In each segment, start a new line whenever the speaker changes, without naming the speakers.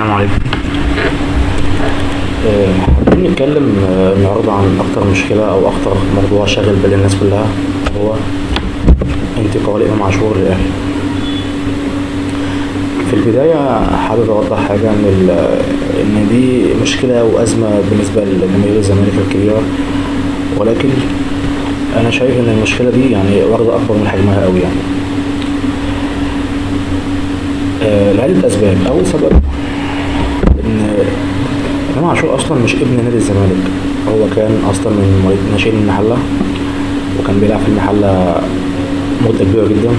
السلام عليكم. حابين نتكلم النهارده عن أكتر مشكلة أو أكتر موضوع شاغل بال الناس كلها، هو انتقال إمام عاشور للأهلي. في البداية حابب أوضح حاجة إن دي مشكلة وأزمة بالنسبة لجماهير الزمالك الكبيرة، ولكن أنا شايف إن المشكلة دي يعني واخدة أكبر من حجمها أوي يعني. لعدة أسباب. أول سبب إن إمام عاشور أصلا مش ابن نادي الزمالك، هو كان أصلا من مواليد ناشئين المحلة، وكان بيلعب في المحلة مدة كبيرة جدا،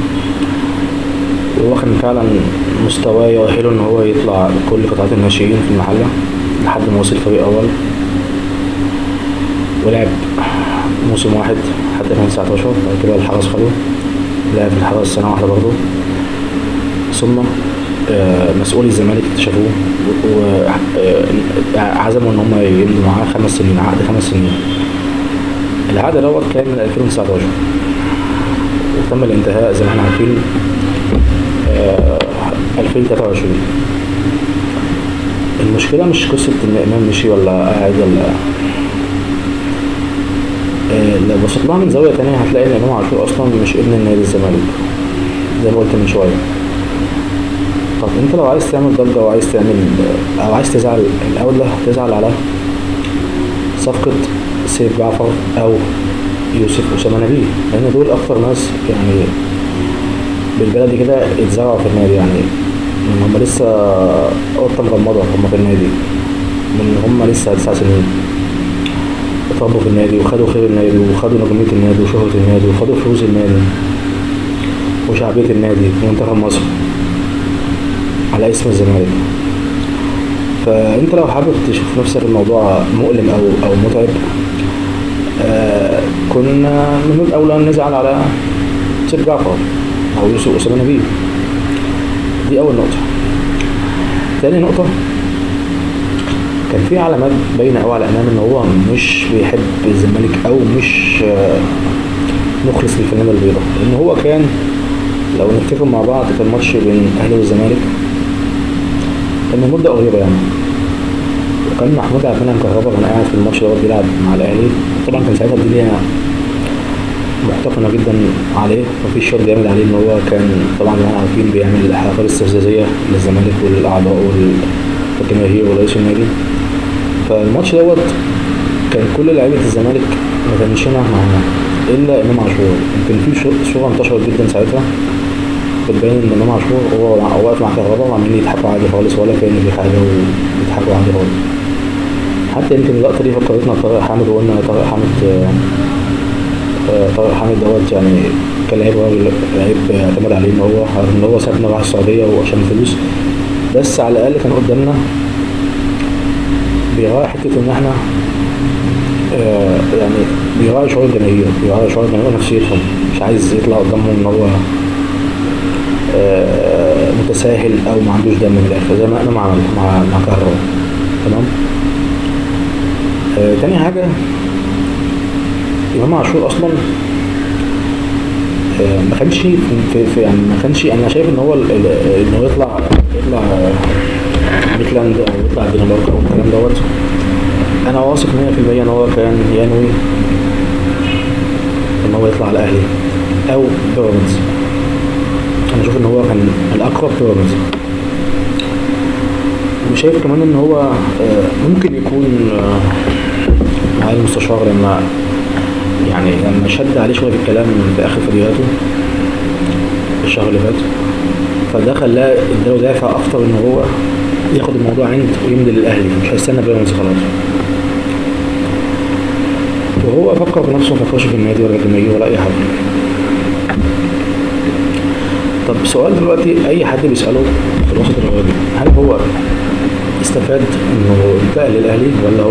وهو كان فعلا مستواه يؤهله إن هو يطلع كل قطاعات الناشئين في المحلة لحد ما وصل فريق أول، ولعب موسم واحد حتى 2019. بعد كده الحرس خده، لعب في الحرس سنة واحدة برضه، ثم مسؤولي الزمالك اكتشفوه وعزموا ان هم يمضوا معاه 5 سنين، عقد 5 سنين. العقد دوت كان من 2019 وتم الانتهاء زي ما احنا عارفين 2023. المشكلة مش قصة ان امام مشي ولا قاعد ولا لو بصيت لها من زاوية تانية هتلاقي ان امام عاشور اصلا مش ابن نادي الزمالك زي ما قلت من شوية. طب انت لو عايز تعمل ضجة او عايز تعمل او عايز تزعل، الاولى تزعل على صفقة سيف جعفر او يوسف أسامة نبيه، لان دول اكتر ناس يعني بالبلدي كده اتزرعوا في النادي، يعني من هم لسه قطة مغمضة هم في النادي، من هم لسه 9 سنين اتربوا في النادي وخدوا خير النادي وخدوا نجومية النادي وشهرة النادي وخدوا فلوس النادي وشعبية النادي ومنتخب مصر على اسم الزمالك. فانت لو حابب تشوف نفسك الموضوع مؤلم او متعب، كنا من باب اولى نزعل على سيف جعفر او يوسف أسامة نبيه. دي اول نقطة. تاني نقطة، كان في علامات باينة قوي على امام ان هو مش بيحب الزمالك او مش مخلص للفانلة البيضاء، لان هو كان لو نفتكر مع بعض كان ماتش بين الاهلي والزمالك كان من مدة قريبة يعني، وكان محمود عبد المنعم كهربا كان قاعد في الماتش دوت بيلعب مع الأهلي. طبعا كان ساعتها الدنيا محتقنة جدا عليه، مفيش شوط جامد عليه، إن هو كان طبعا زي ما احنا عارفين بيعمل حركات استفزازية للزمالك وللأعضاء والجماهير ورئيس النادي. فالماتش دوت كان كل لعيبة الزمالك متنشنة معاه إلا إمام عاشور. يمكن في صورة انتشرت جدا ساعتها بتبين ان امام عاشور هو واقف مع كهربا وعمالين يضحكوا عادي خالص، ولا كأن في حاجه ويضحكوا عادي خالص. حتى يمكن اللقطه دي فكرتنا بطارق حامد، وقلنا طارق حامد دوت يعني كان لعيب اعتمد عليه ان هو سابنا راح السعوديه وعشان الفلوس، بس على الاقل كان قدامنا بيراعي حته ان احنا يعني بيراعي شعور الجماهير، بيراعي شعور الجماهير نفسيتهم، مش عايز يطلع قدامهم ان هو متساهل او ما عندوش دم من الاخر زي ما انا عملت مع كهربا. تمام. تاني حاجه، امام عاشور اصلا ما كانش في يعني ما كانش، انا شايف ان هو انه يطلع ميتلاند او يطلع الدنمارك او الكلام دوت، انا واثق 100% ان هو كان ينوي ان هو يطلع على الاهلي او بيراميدز. انا اشوف ان هو كان الاقرب بيراميدز، وشايف كمان ان هو ممكن يكون مع المستشار لما شد عليه شويه في الكلام في اخر فيديوهاته الشهر اللي فات، فده خلاه اداله دافع اكتر ان هو ياخد الموضوع عند ويمضي للاهلي، مش هيستنى بيراميدز خلاص. وهو فكر في نفسه، ما فكرش في النادي ولا الجماهير ولا اي حاجه. طب سؤال دلوقتي اي حد بيسأله في الوسط الرياضي، هل هو استفاد انه انتقل للاهلي ولا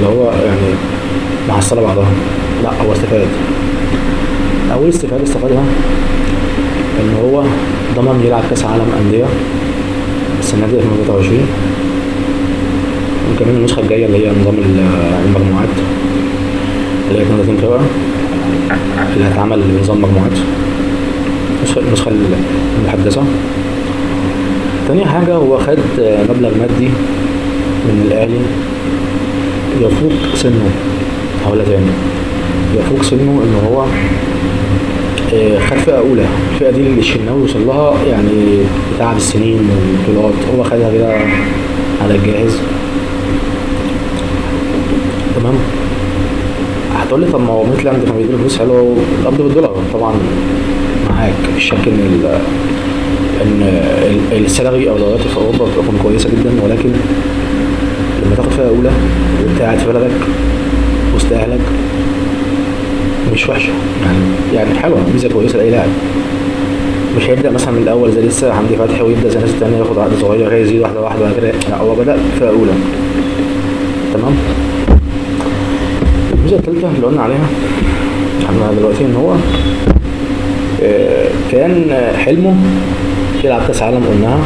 هو يعني محصله بعضها؟ لا، هو استفاد. اول استفادها ان هو ضمن يلعب كاس عالم انديه السنه دي 2023، وكمان النسخه الجايه اللي هي نظام المجموعات اللي هي 32 فرقه اللي هتعمل بنظام مجموعات، النسخة المحدثة. تاني حاجة هو خد مبلغ مادي من الأهلي يفوق سنه. هقولها تاني، يفوق سنه إن هو خد فئة أولى. الفئة دي اللي الشناوي وصل لها يعني بتعب السنين والبطولات، هو خدها كده على الجاهز. تمام. هتقولي طب ما هو ميتلاند كان بيديله فلوس حلوة والقبض بالدولار. طبعا معاك، مفيش شك ان السالري او دوريات في اوروبا بتكون كويسه جدا، ولكن لما تاخد فئه اولى وانت قاعد في بلدك وسط اهلك مش وحشه، يعني حلوه، ميزه كويسه لاي لاعب. مش هيبدا مثلا من الاول زي لسه حمدي فتحي ويبدا زي الناس التانيه ياخد عقد صغير كده يزيد واحده واحده كده. لا، هو بدا فئه اولى. تمام. الميزه الثالثه اللي قلنا عليها احنا دلوقتي ان هو كان حلمه يلعب كاس عالم قلناها.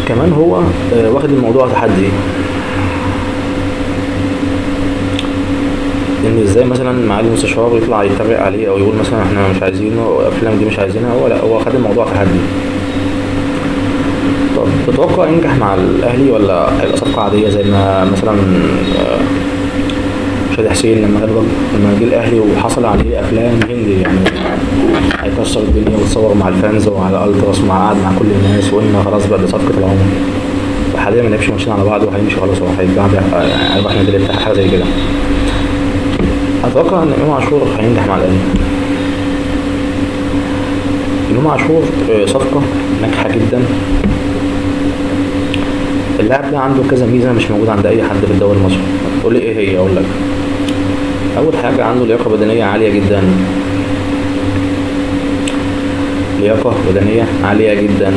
كمان هو واخد الموضوع تحدي، ان ازاي مثلا معالي المستشار يطلع يتريق عليه او يقول مثلا احنا مش عايزينه الافلام دي مش عايزينها. هو لا، هو خد الموضوع تحدي. طب تتوقع ينجح مع الاهلي ولا هيبقى صفقه عاديه زي ما مثلا شادي حسين لما جه الاهلي وحصل عليه افلام هندي، يعني هيكسر الدنيا ويتصور مع الفانز وعلى التراس قاعد مع كل الناس وقلنا خلاص بقى دي صفقه العمر. وحاليا ما لعبش ماتشين على بعض وهيمشي خلاص، هو هيتباع يعني هيروح نادي الاتحاد حاجه زي كده. اتوقع ان امام عاشور هينجح مع الاهلي. امام عاشور صفقه ناجحه جدا. اللاعب ده عنده كذا ميزه مش موجوده عند اي حد في الدوري المصري. تقول لي ايه هي؟ اقول لك. اول حاجه عنده لياقه بدنيه عاليه جدا. لياقه بدنيه عاليه جدا.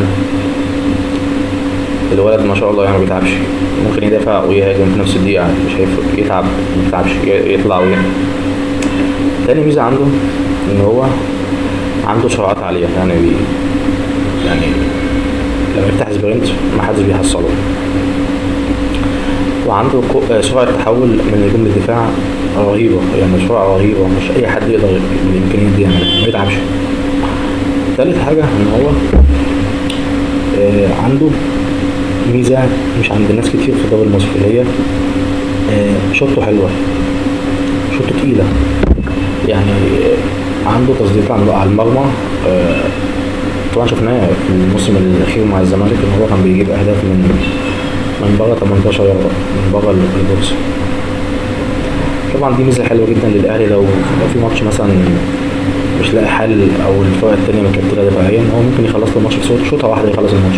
الولد ما شاء الله يعني ما بيتعبش، ممكن يدافع ويهاجم في نفس الدقيقه، مش هيفرق، يتعب ما بيتعبش، يطلع ويهاجم. تاني ميزه عنده ان هو عنده سرعات عاليه، يعني لما يفتح سبرنت ما حدش بيحصله. وعنده سرعه تحول من هجوم للدفاع رهيبه، يعني سرعه رهيبه مش اي حد يقدر بالامكانيات دي يعملها، ما يتعبش. تالت حاجه ان هو عنده ميزه مش عند ناس كتير في الدوري المصري، اللي هي شوطه حلوه، شوطه تقيله. يعني عنده تصديق على المرمى. طبعا شفناه في الموسم الاخير مع الزمالك ان هو كان بيجيب اهداف من بره 18 يارده، من بره البوكس. طبعا دي ميزه حلوه جدا للاهلي. لو في ماتش مثلا مش لاقي حل او الفرقه الثانيه مكتله دفاعيا، هو ممكن يخلص له الماتش في شوطه واحده، يخلص الماتش.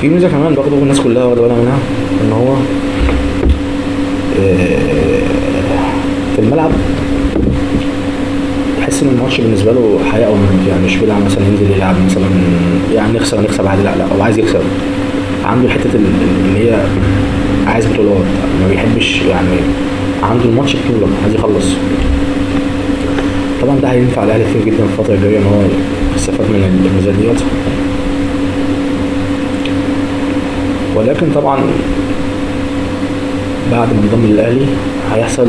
في ميزه كمان برضه الناس كلها واخده بالها منها، ان هو في الملعب تحس ان الماتش بالنسبه له حياه او موت. يعني مش بيلعب مثلا ينزل يلعب مثلا يعني نكسب عادي، لا هو عايز يكسب. عنده حته اللي هي عايز بطولات، ما بيحبش يعني عنده الماتش بطوله عايز يخلص. طبعا ده هينفع الاهلي كتير جدا في الفتره الجايه ان هو يستفاد من الميزات ديت. ولكن طبعا بعد ما انضم للاهلي هيحصل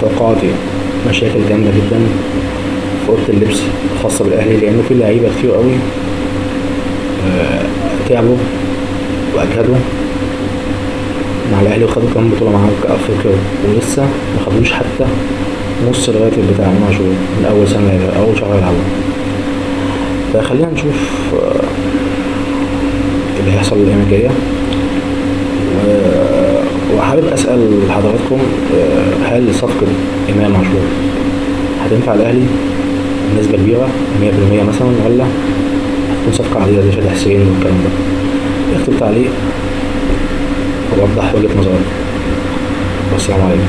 توقعاتي مشاكل جامده جدا في اوضه اللبس الخاصه بالاهلي، لانه في لعيبه كتير قوي تعبوا واجهدوا مع الاهلي وخدوا كمان بطوله معاه كافريقيا، ولسه ما خدوش حتى نص الراتب بتاع امام عاشور من اول سنه اول شهر يلعبوا. فخلينا نشوف اللي هيحصل الايام الجايه. وحابب اسال حضراتكم، هل صفقه امام عاشور هتنفع الاهلي بنسبه كبيره 100% مثلا، ولا هتكون صفقه عاديه زي شادي حسين والكلام ده؟ اكتب تعليق ووضح وجهه نظرك. والسلام عليكم.